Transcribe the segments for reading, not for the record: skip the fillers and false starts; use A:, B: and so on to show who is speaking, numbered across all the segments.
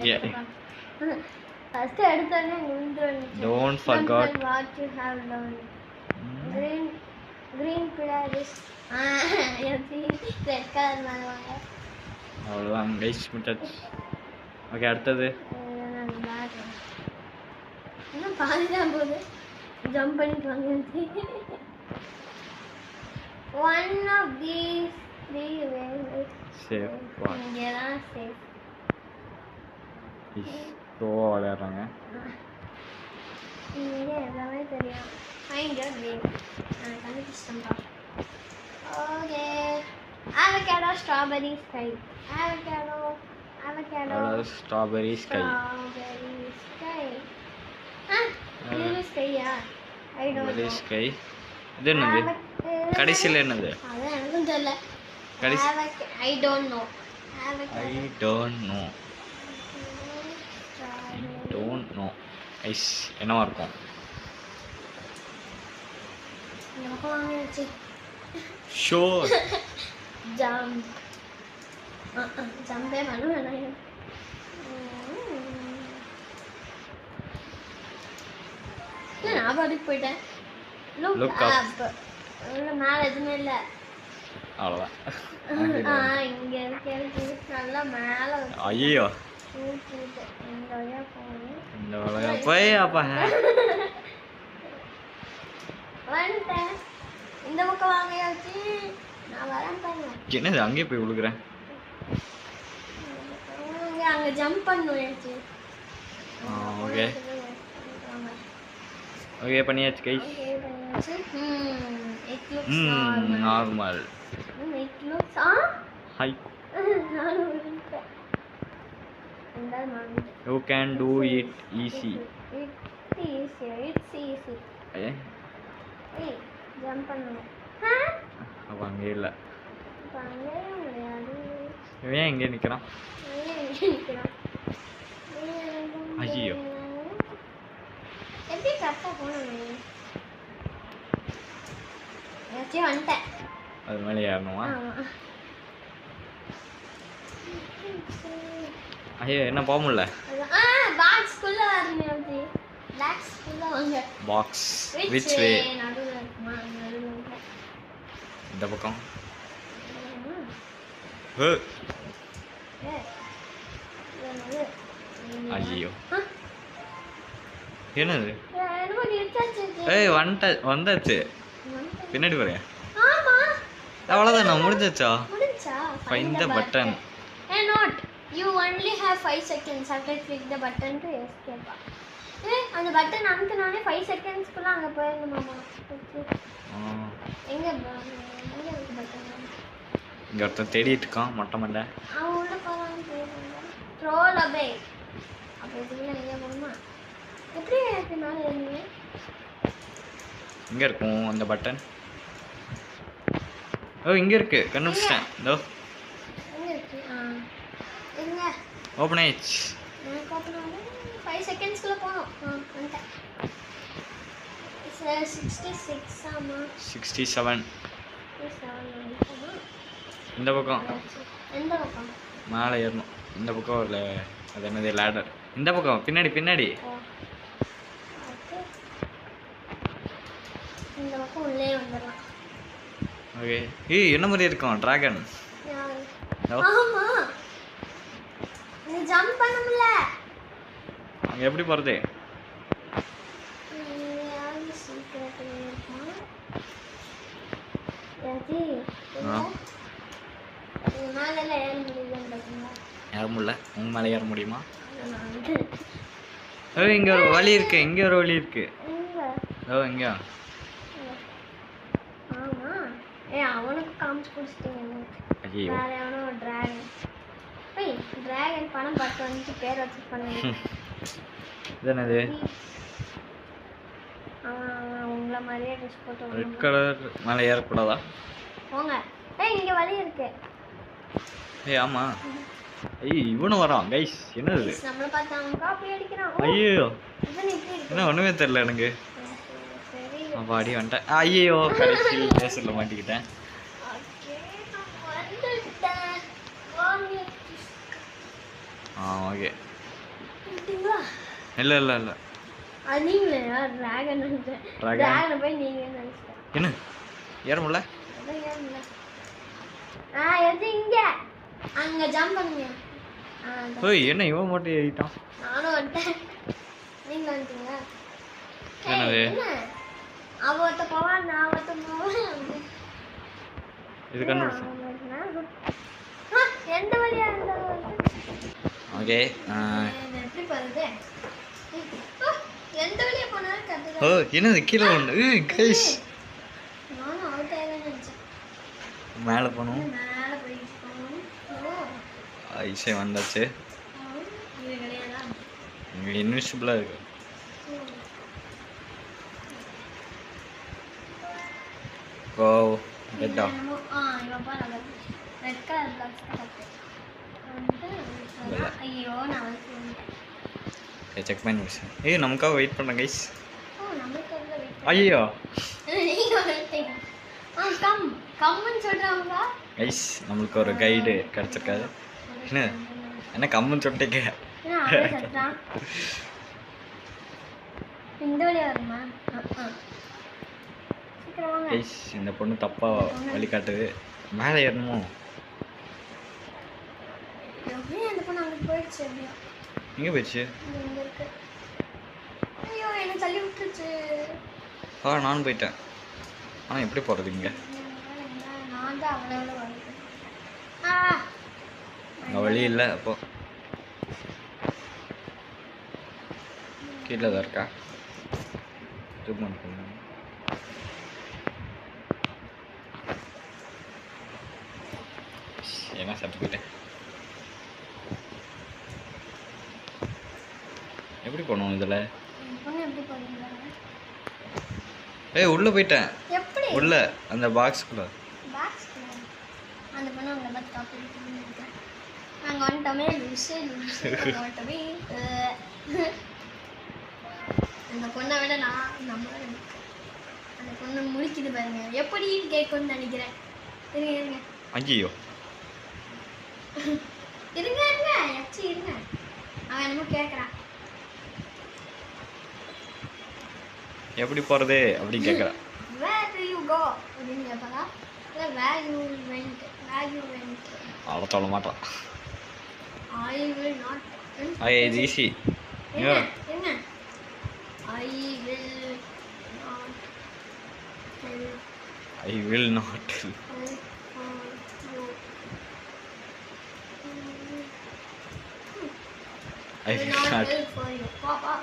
A: Yeah.
B: First எடுத்தோனே நின்றுச்சு.
A: Don't forget
B: what you have learned. Green pillar is red color பண்ணுவாங்க.
A: அவ்வளோதான் guys முடிச்சாச்சு. ஓகே அடுத்தது
B: இன்னும் பாதி தான் போகுது. ஜம்ப் பண்ணிட்டு வாங்க. One of these three ways
A: safe
B: இங்கதான் சேஃப்.
A: ஸ்லோவாக விளையாடுறாங்க.
B: இங்கே எல்லாமே தெரியும். Find your way. நான் கண்டுபிடிச்சிட்டேன்ப்பா. Okay avocado strawberry sky. avocado
A: strawberry sky.
B: இது ஸ்கையா? I don't know.
A: ஸ்கை இது என்னது? கடைசியில் என்னது?
B: அதான் எனக்கும் தெரியல.
A: கடைசி
B: ஐ டோன்ட் நோ.
A: ஐஸ் என்னவா இருக்கும்? Sure
B: jump. ஜம்பே பண்ணுவேன். நான் பாட்டுக்கு போயிட்டேன். Look up. மேலே எதுவுமே இல்லை.
A: அவ்வளோதான்.
B: இங்கே இருக்கு நல்லா மேலே.
A: ஐயோ
B: இந்த வழியா போகணும்.
A: இந்த வழியா போய் அப்பா
B: வந்துட்டேன். இந்த பக்கம் வாங்கியாச்சு. நான் வரேன் பாருங்க.
A: என்னது அங்கேயே போய் விழுகிறேன்?
B: அங்கே ஜம்ப் பண்ணுவேச்சு.
A: ஓகே ஓகே பண்ணியாச்சு guys. Normal. High you can do it easy.
B: Jump பண்ணணும்.
A: அப்போ அங்கே இல்லை.
B: முடியாது.
A: ஏன் இங்கே நிற்கிறான்? ஐயோ
B: எப்படி கரெக்டாக போகணும்? ஏதாச்சும் வந்துட்டேன்.
A: அது மேலே ஏறணுமா? ஐயோ என்ன போக முடியல.
B: பாக்ஸ்குள்ள வரணும். அப்படி பாக்ஸ்குள்ள வாங்க.
A: Box which way?
B: நடுவுல இருக்குமா? நடுவுல.
A: இந்த பக்கம். ஐயோ என்னது? ஏய் வந்தாச்சு. பின்னாடி போறேன். அவ்வளோதான் நான் முடிஞ்சாச்சா? Find the button.
B: Not. You only have 5 seconds. After click the button to escape. அந்த பட்டன் அமுக்குனானே 5 செகண்ட்ஸ்க்குள்ள அங்க போயிடணும் மாமா. எங்க பட்டன்?
A: இங்க ஒருத்தன் தேடிட்டு இருக்கான் மொட்டை மண்டை.
B: அவன் உள்ள போறான்னு போயிருந்தா த்ரோல் அவே. அப்ப இதுல எங்க போணுமா? எப்படி எனக்கு மேல ஏறுங்க?
A: இங்க இருக்கும் அந்த பட்டன். ஓ இங்க இருக்கு. கண்டுபிடிச்சிட்டேன். இதோ
B: எங்க இருக்கு? எங்க?
A: ஓபன் ஆயிடுச்சு.
B: நான் ஓபன் ஆனது 5 செகண்ட்ஸ்க்குள்ள போணும். வந்துட்டேன். 66 ஆமா.
A: 67. இந்த பக்கம்.
B: எந்த பக்கம்?
A: மேலே ஏறணும். இந்த பக்கம் ஒரு அது என்னது லேடர். இந்த பக்கம் பின்னாடி பின்னாடி.
B: இந்த பக்கம் உள்ளே வந்துடலாம்.
A: ஓகே. ஏய் என்ன மாதிரி இருக்கும் டிராகன்?
B: ஆமா. நீ ஜம்ப் பண்ண முடியல.
A: அங்க எப்படி போறது?
B: யாரு சீக்கிரட் இருக்கா? யாதி. மேல ஏற முடியலன்றீங்களா?
A: ஏற முடியல. உங்க மேலே ஏற முடியுமா? ஏய் இங்க ஒரு வழி இருக்கு. இங்க ஒரு வழி இருக்கு. ஓ இங்க.
B: ஆமா. அவனுக்கு காமிச்சு கொடுத்துட்டீங்க.
A: ஐயோ
B: வேற எவனோ டிராகன். ஏய் டிராகன் பணம் பார்த்து வந்து பேர் வச்சு பண்ணுங்க.
A: இது என்னது?
B: உங்கள மாதிரியே ட்ரெஸ் போட்டு
A: ரெட் கலர் மேலே ஏறக்கூடாதா?
B: போங்க. ஏய் இங்க வழி இருக்கு.
A: ஏய் ஆமா. ஐய் இவனும் வரான் கைஸ். என்னது?
B: நம்மள பார்த்தா அவன் காப்பி அடிக்கிறான்.
A: ஐயோ
B: இவன் எப்படி இருக்கு?
A: என்ன ஒண்ணுமே தெரியல எனக்கு. அப்பாடி வந்துட்டேன். ஐயோ கடைசியில் லேசர்ல மாட்டிக்கிட்டேன்.
B: ஓகே நான் வந்துட்டேன். வாங்க.
A: ஓகே இல்லை இல்லை இல்லை
B: அது நீங்களே டிராகன்
A: Dragon?
B: டிராகனை போய் நீங்க நினைச்சிட்டேன்.
A: என்ன ஏற முடியல
B: அதான் ஏன் இல்ல? எது இங்க அங்க ஜம்ப் பண்ணுங்க. அதான்.
A: ஓய் என்ன இவன் மட்டும் ஏறிட்டான்
B: நானும் வந்துட்டேன். நீங்க வந்துட்டீங்க.
A: என்னது?
B: என்ன அவ ஒருத்த போவான் நான் ஒருத்த போவேன்.
A: இது கண்டுபிடிச்சேன்
B: எந்த வழியா இருந்தாலும்
A: ஓகே
B: எப்படி பாருது எந்த வழியா போனாலும் கரெக்ட்
A: ஓ என்னது கீழே ஒன்று கைஸ்
B: நானும் அவுட் ஆகலன்னு நினைச்சேன்.
A: மேலே போகணும்
B: மேல போயிட்டு போகணும்.
A: ஐசே வந்தாச்சு
B: இது கிடையாதா?
A: இங்கே இன்விசிபிளாக இருக்கு ஓ ரெட்டா
B: இவன் பாரு ரெட் கலர் பிளாக்ஸ் கரெக்ட். ஐயோ நான் வந்து
A: செக் பண்ணி முடிச்சேன் ஏய் நமக்காக வெயிட் பண்ணுறேன் கைஸ்
B: நம்மளுக்கு வந்து வெயிட்
A: ஐயோ
B: நீங்க வந்துட்டீங்க. கம்முன்னு சொல்றாங்க.
A: கைஸ் நம்மளுக்கு ஒரு கைடு கிடச்சிருக்காது என்ன என்ன கம்முன்னு சொல்லிட்டீங்க
B: ஏன்னா அவரே சத்தான். இந்த வழியா வருமா? சீக்கிரம் வாங்க.
A: கைஸ் இந்த பொண்ணு தப்பாக வழி காட்டுது மேலே ஏறணுமோ
B: எப்படியும் அந்த பொண்ணு அங்கே போயிடுச்சு. எப்படியும்
A: எங்கே போயிடுச்சு
B: இங்க இருக்கு. ஐயோ என்ன தள்ளி விட்டுருச்சு.
A: நானும் போயிட்டேன் ஆனால் எப்படி போகிறது இங்கே
B: நான் தான் அவ்வளோ வருது.
A: அங்கே வழி இல்லை அப்போ கீழே தான் இருக்கா ட்ரீட்மெண்ட் பண்ணு என்ன சர்டிஃபிகேட் எப்படி போகணும் இதில்
B: பொண்ணு எப்படி போறீங்களா?
A: ஏய் உள்ளே போயிட்டேன்
B: எப்படி
A: உள்ள அந்த பாக்ஸ்குள்ளே
B: பாக்ஸ் அந்த பொண்ணு அவங்கள பார்த்து காப்பி இருக்கேன். நாங்கள் வந்துட்டோமே லூஸு லூஸு வந்துட்டோமே. அந்த பொண்ணை விட நான் நம்மளோட அந்த பொண்ணு முடிக்குது பாருங்க எப்படி கேட்கும்னு நினைக்கிறேன். இருங்க இருங்க
A: ஐயோ
B: இருங்க இருங்க எச்சி இருங்க. அவன் என்னமோ கேட்குறான்.
A: எப்படி போகிறது அப்படின்னு கேட்குறேன்
B: Where do you go அப்படின்னு கேட்பாங்க. இல்லை where you went
A: அவ்வளோ சொல்ல மாட்டான்
B: I will not
A: இது ஈஸி
B: என்ன என்ன I will not
A: I will not
B: help you.
A: I
B: will
A: will
B: not
A: not
B: help for you. பா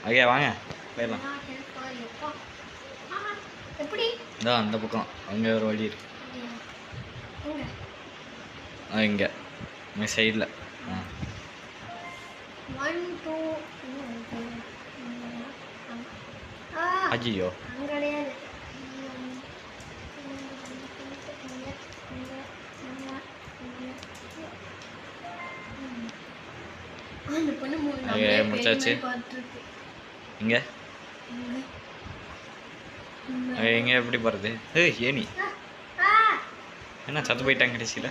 A: ஐயா வாங்க போயிடலாம்
B: not help for you. பா எப்படி
A: இதான் அந்த பக்கம் அங்கே ஒரு வழி இருக்கு
B: எங்க
A: இங்கே இங்கே சைடில்
B: 1 2
A: ஐயோ
B: அங்க கிடையாது. அந்த பொண்ணு
A: ஐயா, முடிச்சாச்சு.
B: பார்த்துருக்கு.
A: இங்கே எங்கே எப்படி போகிறது ஏய் ஏனி என்ன சத்து போயிட்டாங்க கடைசியில்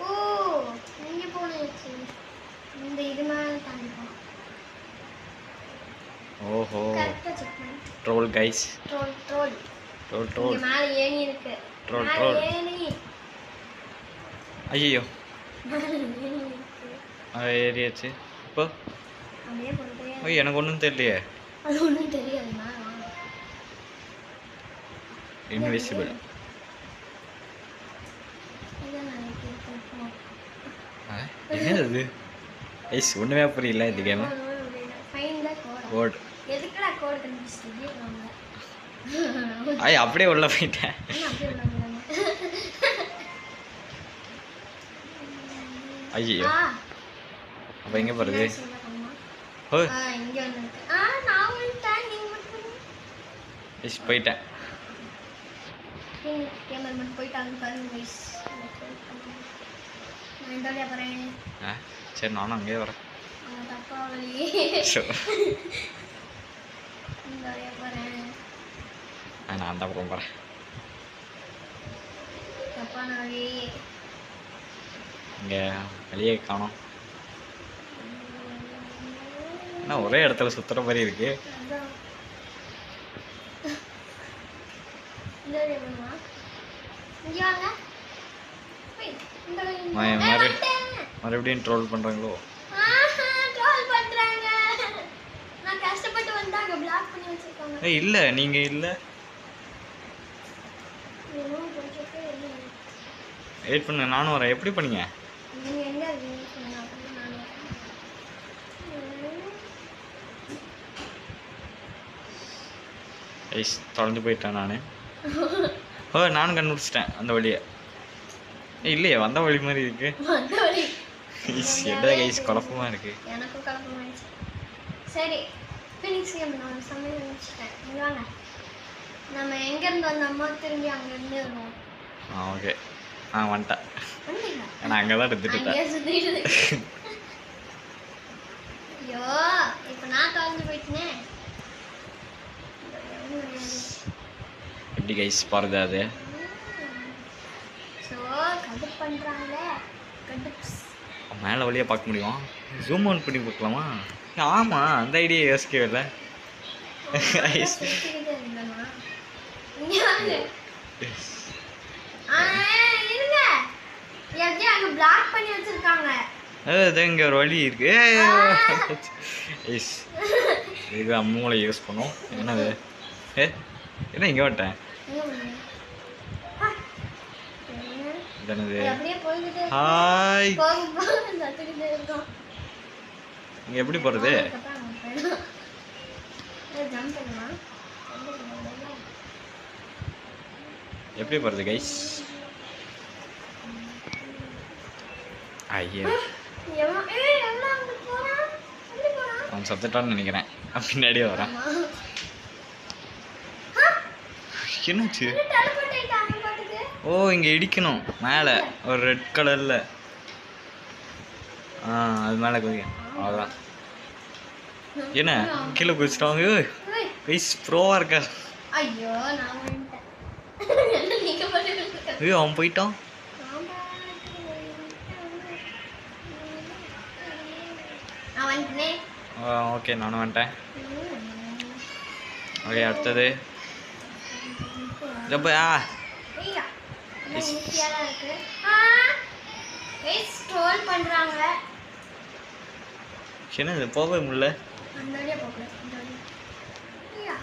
B: ஓ இங்கே போனேச்சு. இந்த இது மேலே தாண்டி போனோம்.
A: ஓஹோ
B: கரெக்டாக செக் பண்ணி
A: troll guys
B: troll troll
A: troll troll
B: இங்கே மேலே ஏணி இருக்கு.
A: ட்ரோல்
B: மேலே
A: ட்ரோல்
B: ஏணி
A: ஐயோ
B: மேலே ஏணி இருக்கு.
A: ஏறியாச்சு இப்போ
B: அப்படியே போயிட்டே
A: ஓய் எனக்கு ஒன்றும் தெரியலையே
B: அது ஒன்றும் தெரியாது. மேலே வாங்க.
A: இன்விசிபிள்
B: இதான் நினைக்கிறேன்.
A: என்னது அது ஐஸ் ஒன்றுமே புரியல இந்த கேம்
B: ஃபைன் தான் கோட்.
A: கோட்
B: எதுக்குடா கோட் கண்டுபிடிச்சிட்டு வாங்க.
A: ஐய் அப்படியே உள்ள போயிட்டேன்
B: என்ன அப்படியே உள்ளாங்க.
A: ஐயோ அப்போ எங்கே போகிறது ஓ
B: இங்கே ஒன்று இருக்கு. நான் வந்துட்டேன். நீங்கள் மட்டும்
A: ஐஸ் போயிட்டேன்
B: கேமரா மட்டும் போயிட்டாங்க பாருங்க கைஸ். நான் இந்த வழியாக போகிறேன்.
A: சரி நானும் அங்கேயே வரேன்
B: தப்பா வழி. இந்த வழியாக போகிறேன்.
A: நான் அந்த பக்கம் போகிறேன்
B: தப்பான வழி.
A: இங்கே வெளியே காணோம் என்ன ஒரே இடத்துல சுத்துற மாதிரி இருக்கு.
B: அதான். இந்த வழி வேணுமா? இங்க வாங்க. போய், இந்த வழி இங்க
A: நான்
B: வாங்க.
A: மறுபடியும்
B: வந்துட்டேன்.
A: மறுபடியும் ட்ரோல் பண்றாங்களோ?
B: ஆஹா, troll பண்றாங்க. நான் கஷ்டப்பட்டு வந்தாங்க பிளாக் பண்ணி வச்சிருக்காங்க.
A: ஏய் இல்ல நீங்க இல்ல.
B: இன்னும் கொஞ்சம் பேர் இல்லை.
A: வெயிட் பண்ணு நானும் வரேன். எப்படி பண்ணீங்க?
B: நீங்க எங்க இருக்கீங்கன்னு சொன்னா அப்புறம் நான் வரேன்.
A: ஐஸ் தொலைஞ்சு போயிட்டேன் நான். ஓ நானும் கண்டுபிடிச்சிட்டேன் அந்த வழியை. இல்லையே வந்த வழி மாதிரி இருக்கு.
B: வந்த வழி.
A: என்ன கைஸ் குழப்பமா இருக்கு.
B: எனக்கும் குழப்பமாயிடுச்சு. சரி ஃபினிக்ஸ் கேம் நான் சமையல் முடிச்சிட்டேன். இங்க வாங்க. நம்ம எங்கேருந்து வந்தோமோ திரும்பி அங்கேருந்து வருவோம்.
A: ஓகே வந்துட்டேன்.
B: வந்தீங்களா?
A: நான் அங்கே தான் எடுத்துட்டேன்.
B: அங்கேயே சுத்திட்டு இருக்கு. ஐயோ இப்போ நான் தொலைஞ்சு போயிட்டேனே.
A: எப்படி கைஸ் போகிறது அது?
B: ஸோ கடுப்பு பண்ணுறாங்களே கடுப்ஸ்.
A: மேலே வழியாக பார்க்க முடியுமா? ஜூம் அவுட் பண்ணி பார்க்கலாமா? ஆமாம் அந்த ஐடியா யோசிக்கவே இல்லை.
B: சுத்திக்கிட்டே இருந்தேனா? இங்க வாங்க. இருங்க எப்படியும் அங்கே பிளாக் பண்ணி வச்சிருக்காங்க.
A: அது இங்கே ஒரு வழி இருக்கு. ஐஸ் இது மூளை யூஸ் பண்ணும். என்னது என்ன இங்கே வந்துட்டேன். என்னது
B: அப்படியே போய்கிட்டே
A: ஹாய்
B: போக போக சத்துக்கிட்டே இருக்கோம்.
A: இங்கே எப்படி போகிறது?
B: ஜம்ப் பண்ணலாம்.
A: எப்படி போகிறது கைஸ்? ஐயோ அவன் சத்துட்டான்னு நினைக்கிறேன். பின்னாடியே வரேன். என்னாச்சு? ஓ இங்கே இடிக்கணும் மேலே ஒரு ரெட் கலரில். அது மேலே குதிக்க அவ்வளோதான். என்ன கீழே குதிச்சிட்டாங்க. கைஸ் ப்ரோவாக இருக்கா?
B: ஐயோ நான் வந்துட்டேன்.
A: ஐயோ அவன் போயிட்டான்.
B: நான் வந்துட்டேனே.
A: ஓகே நானும் வந்துட்டேன். ஓகே அடுத்தது ஜப்பா.
B: ஐயா ஈஸியாக இருக்கு. ட்ரோல் பண்ணுறாங்க.
A: என்ன இது போகவே முடியல.
B: அந்த வழியாக போகல. இந்த வழி. ஐயா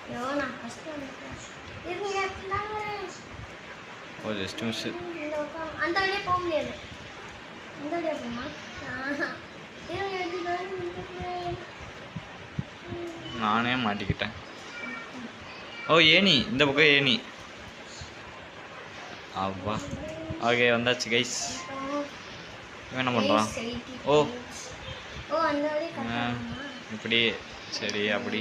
B: ஐயோ நான் ஃபஸ்ட்டு வந்துட்டேன். இருங்க
A: ஓ ஜஸ்ட் மிஸ்.
B: அந்த வழியாக போக முடியாது. இந்த வழியாக போமா?
A: நானே மாட்டிக்கிட்டேன். ஓ ஏனி இந்த பக்கம் ஏனி. அவ்வா ஓகே வந்தாச்சு கைஸ். என்ன பண்ணுறான்? ஓ
B: ஓ அந்த வழியாக
A: இப்படி சரி அப்படி.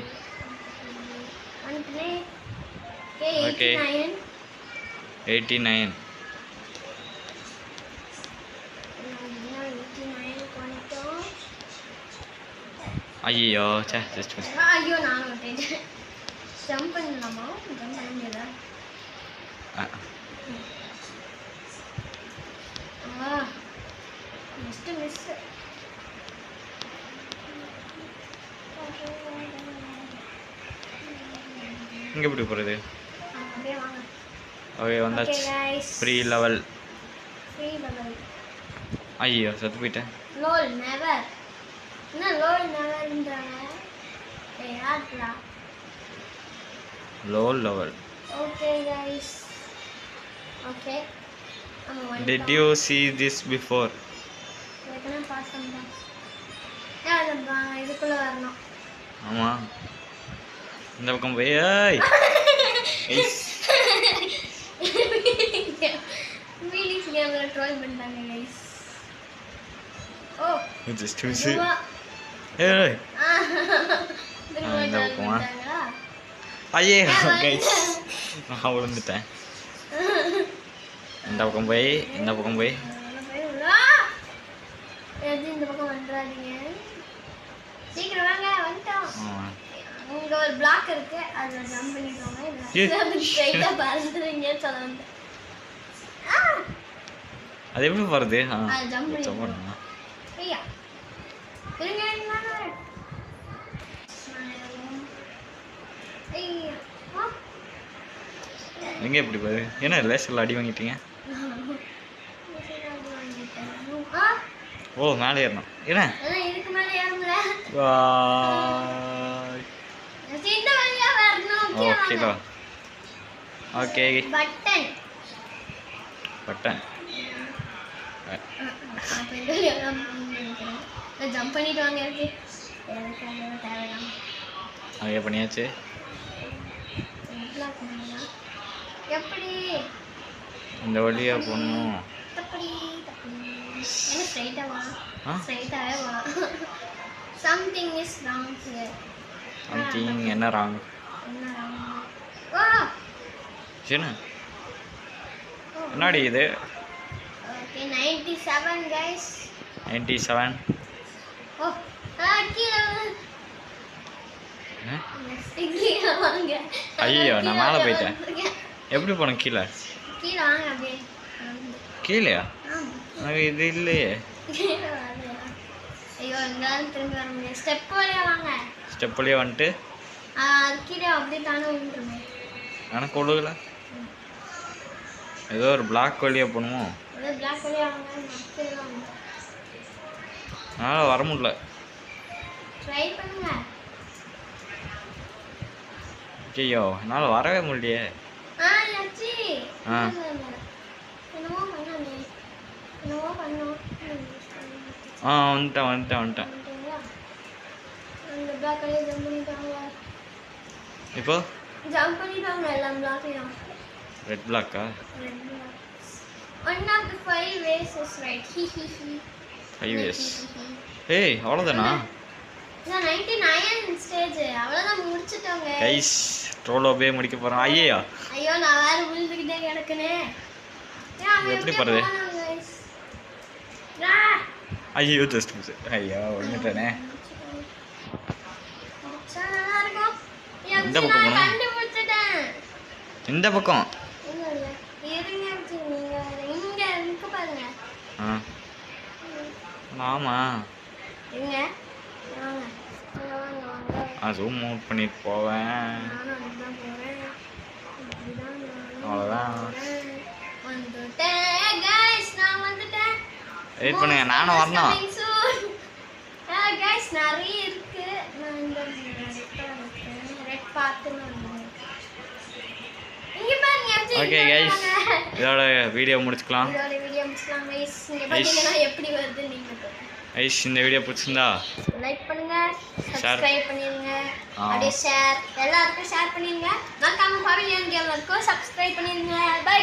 B: ஓகே
A: 89. ஐயோ சே ஜஸ்ட் மிஸ்.
B: ஐயோ நானும் விட்டேன். ஜம்ப் பண்ணலாமா? ஜம்ப் பண்ண முடியாதா? Just miss.
A: இங்கே எப்படி போகிறது?
B: அப்படியே வாங்க.
A: ஓகே வந்தாச்சு. Free level.
B: Free level.
A: ஐயோ செத்து போயிட்டேன்.
B: Lol never. என்ன லோல் நெவர்ன்றாங்க? யாருடா?
A: Low level.
B: Okay guys. Okay
A: Did you see this before?
B: ஏற்கனவே பாஸ் பண்ணேன். இதுக்குள்ள வரணும்.
A: ஆமாம் இந்த பக்கம் போய் ஏய்
B: வீலிங்ஸ் கேம்ல ட்ரோல் பண்ணிட்டாங்க गाइस. ஓ
A: ஜஸ்ட் மிஸ். ஏய் இந்த பக்கமா? ஐயே கைஸ் நான் விழுந்துட்டேன். இந்த பக்கம் போய் இந்த பக்கம் போய்
B: இந்த பக்கம் வந்துடாதீங்க. சீக்கிரம் வாங்க வந்துட்டோம். இங்க ஒரு பிளாக் இருக்கு அதுல ஜம்ப் பண்ணிட்டோங்க. இல்ல ஸ்ட்ரைட்டா பறந்துறீங்க சொல்ல வந்து.
A: அது எப்படி போறது?
B: ஜம்ப் பண்ணி ஐயா இருங்க ஐயோ ஆ.
A: எங்கே எப்படி பாரு என்ன லேசரில் அடி வாங்கிட்டீங்க
B: ஆ,
A: ஓ மேலே ஏறணும் என்ன
B: அதான் இதுக்கு மேல ஏறும்ல.
A: பாய்
B: இந்த வழியா வரணும்.
A: ஓகேடா ஓகே
B: பட்டன்.
A: பட்டன்
B: அப்ப இந்த வழியா தான் போகணும்னு நினைக்கிறேன். நான் ஜம்ப் பண்ணிட்டு வாங்க இருக்கு. எனக்கு அது தேவைதான்.
A: அங்கே பண்ணியாச்சு
B: block பண்ணலாம். எப்படி
A: இந்த வழியாக போகணும்
B: தப்படி தப்படி என்ன ஸ்ட்ரைட்டா வா
A: ஆ
B: ஸ்ட்ரைட்டாவே வா. something is wrong here.
A: Something என்ன ராங்
B: என்ன wrong? வா.
A: என்ன என்னடி இது
B: ஓகே 97 guys.
A: 97
B: ஓ கீழே கீழே வாங்க.
A: ஐயோ நான் மேலே போயிட்டேன் எப்படி போனேன் கீழே
B: கீழே வாங்க அப்படியே.
A: கீழேயா
B: ஆமா
A: எனக்கு இது இல்லையே
B: கீழே வாங்க. ஐயோ எங்களால் திரும்பி வர முடியாது. ஸ்டெப் வழியா வாங்க.
A: ஸ்டெப் வழியாக வந்துட்டு
B: அது கீழே அப்படியே தானே விழுந்துருமே.
A: எனக்கு ஒழுகல ஏதோ ஒரு பிளாக் வழியாக போகணுமோ
B: அப்படியே பிளாக் வழியா வாங்க. கீழே வாங்க.
A: அதனால் வர முடியல
B: ட்ரை பண்ணுங்க.
A: ஐயோ என்னால் வரவே முடியலையே
B: லட்சி
A: ஆ.
B: என்னமோ பண்ணானே என்னமோ பண்ணோம்.
A: ஆ வந்துட்டேன்
B: பண்ணிட்டீங்களா? அந்த பிளாக் வழியா ஜம்ப் பண்ணிட்டாங்க.
A: இப்போ
B: ஜம்ப் பண்ணிட்டாங்க எல்லா பிளாக்கையும்.
A: ரெட் பிளாக்கா
B: One of the 5 ways is right.
A: 5 years ஏய் அவ்வளோதானா
B: இதான் 99 ஸ்டேஜ். அவ்வளோதான் முடிச்சிட்டோங்க.
A: கைஸ் ட்ரோலோபே முடிக்க போகிறோம் ஐயா
B: ஐயோ நான் வேற விழுந்துக்கிட்டே கிடக்குனே.
A: எப்படி போறது? ஐயோ ஜஸ்ட் மிஸ் ஐயா ஒன்றுட்டேனே
B: நல்லா இருக்கும்.
A: இந்த பக்கம் போகணும்.
B: கண்டுபிடிச்சிட்டேன்.
A: இந்த பக்கம்
B: இல்ல இல்ல இருங்க நீங்க இங்க நிக்க பாருங்க.
A: ஆ ஆமாம்
B: இருங்க வாங்க இங்க வாங்க வாங்க.
A: நான் ஜூம் அவுட் பண்ணிட்டு போவேன்
B: நானும் அதுதான் போறேன். இப்படிதான் நானும்
A: அவ்வளோதான்
B: போறேன். வந்துட்டேன் guys நான் வந்துட்டேன்.
A: வெயிட் பண்ணுங்க நானும் வரணும்
B: guys நிறைய இருக்கு. நான் இந்த ரெட் பார்த்துன்னு இங்க பாருங்க எப்படி
A: ஓகே கைஸ் இதோட வீடியோ முடிச்சுக்கலாம்
B: இதோட வீடியோ முடிச்சலாம் guys. நீங்க பாத்தீங்கன்னா எப்படி வருது நீங்க
A: கைஸ் இந்த வீடியோ பிடிச்சிருந்தா
B: லைக் பண்ணுங்க சப்ஸ்கிரைப் பண்ணிருங்க அப்படியே ஷேர் எல்லாருக்கும் ஷேர் பண்ணிருங்க மறக்காம பவிலியன் கேம் இருக்கும் சப்ஸ்கிரைப் பண்ணிருங்க பை